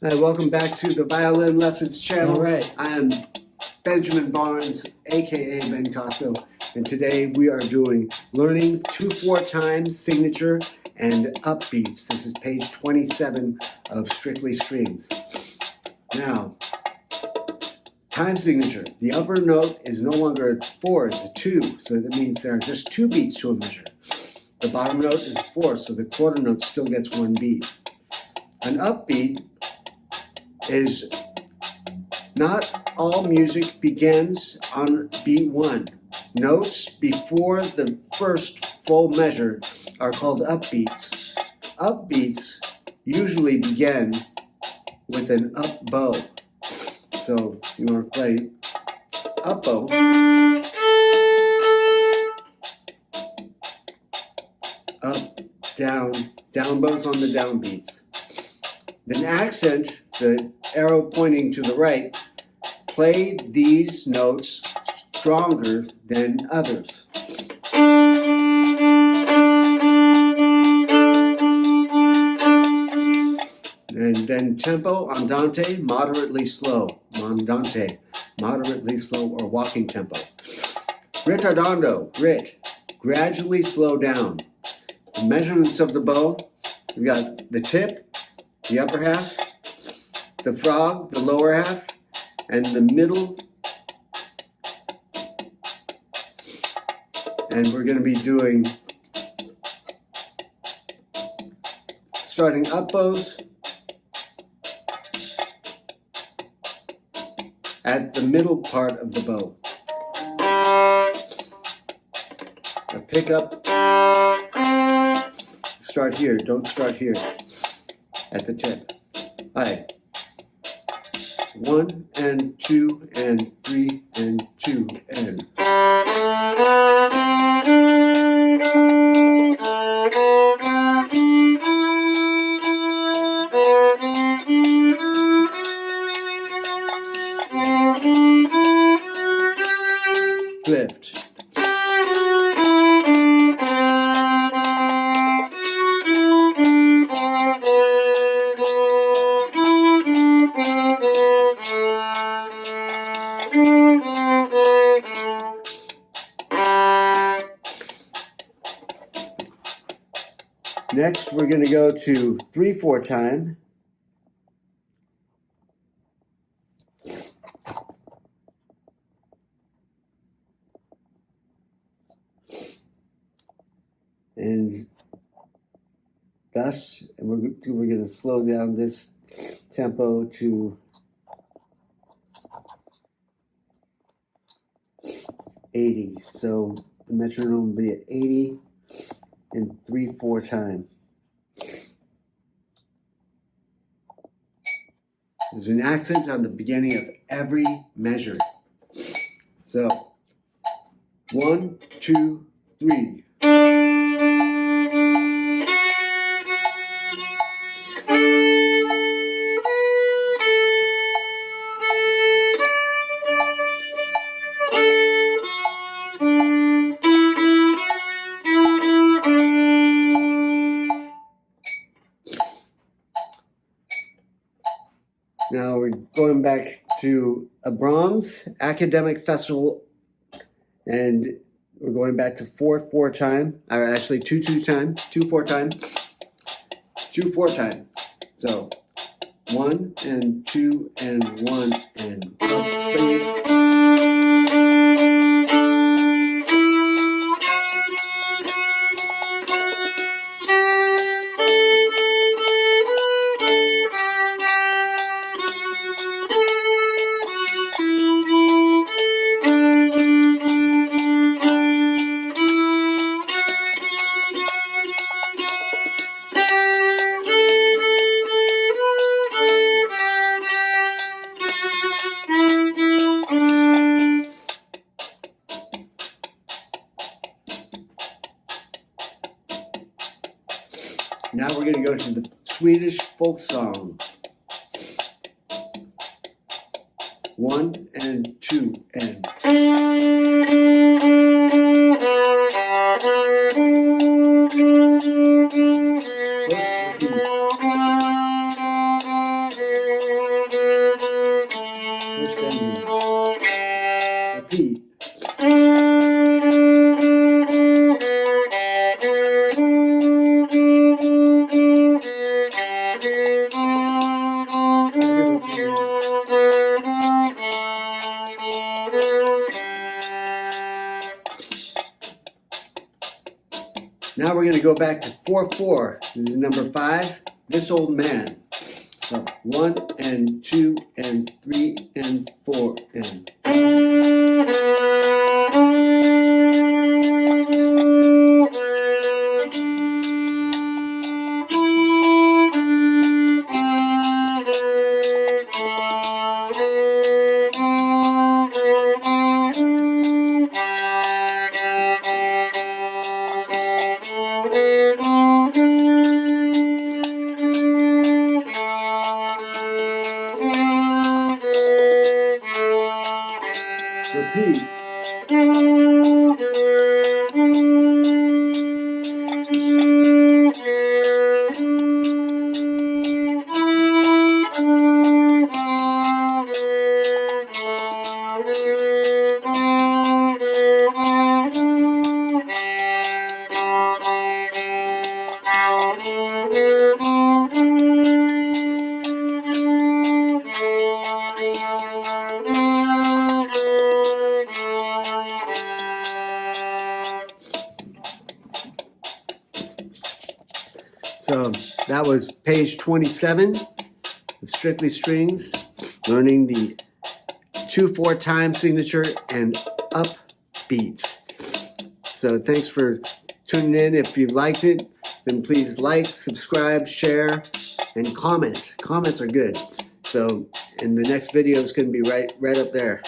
Hi, welcome back to the Violin Lessons channel. All right. I am Benjamin Barnes, aka Bencasso, and today we are doing learning 2/4 time signature and upbeats. This is page 27 of Strictly Strings. Now, time signature. The upper note is no longer a 4, it's a 2, so that means there are just 2 beats to a measure. The bottom note is 4, so the quarter note still gets 1 beat. An upbeat is not all music begins on beat 1. Notes before the first full measure are called upbeats. Upbeats usually begin with an up bow. So you want to play up bow. Up, down bows on the down beats. Then accent, the arrow pointing to the right, play these notes stronger than others. And then tempo, andante, moderately slow. Andante, moderately slow or walking tempo. Ritardando, rit, gradually slow down. The measurements of the bow, we've got the tip, the upper half, the frog, the lower half, and the middle. And we're going to be doing starting up bows at the middle part of the bow. A pickup. Start here, don't start here at the tip. All right. 1 and 2 and 3 and 2 and. Lift. Next, we're going to go to 3/4 time. And thus, we're going to slow down this tempo to 80. So the metronome will be at 80 in 3/4 time. There's an accent on the beginning of every measure. So 1, 2, 3. Now we're going back to a Brahms academic festival, and we're going back to 4/4 time, or actually 2/2 time, 2/4 time, 2/4 time. So 1 and 2 and 1 and Now we're going to go to the Swedish folk song. 1 and 2 and. First, we're going to go back to 4/4. This is number 5. This Old Man. So 1 and 2 and 3 and 4 and. Repeat. So that was page 27, strictly strings, learning the 2/4 time signature and up beats. So thanks for tuning in. If you liked it, then please like, subscribe, share, and comment. Comments are good. So, and the next video is going to be right up there.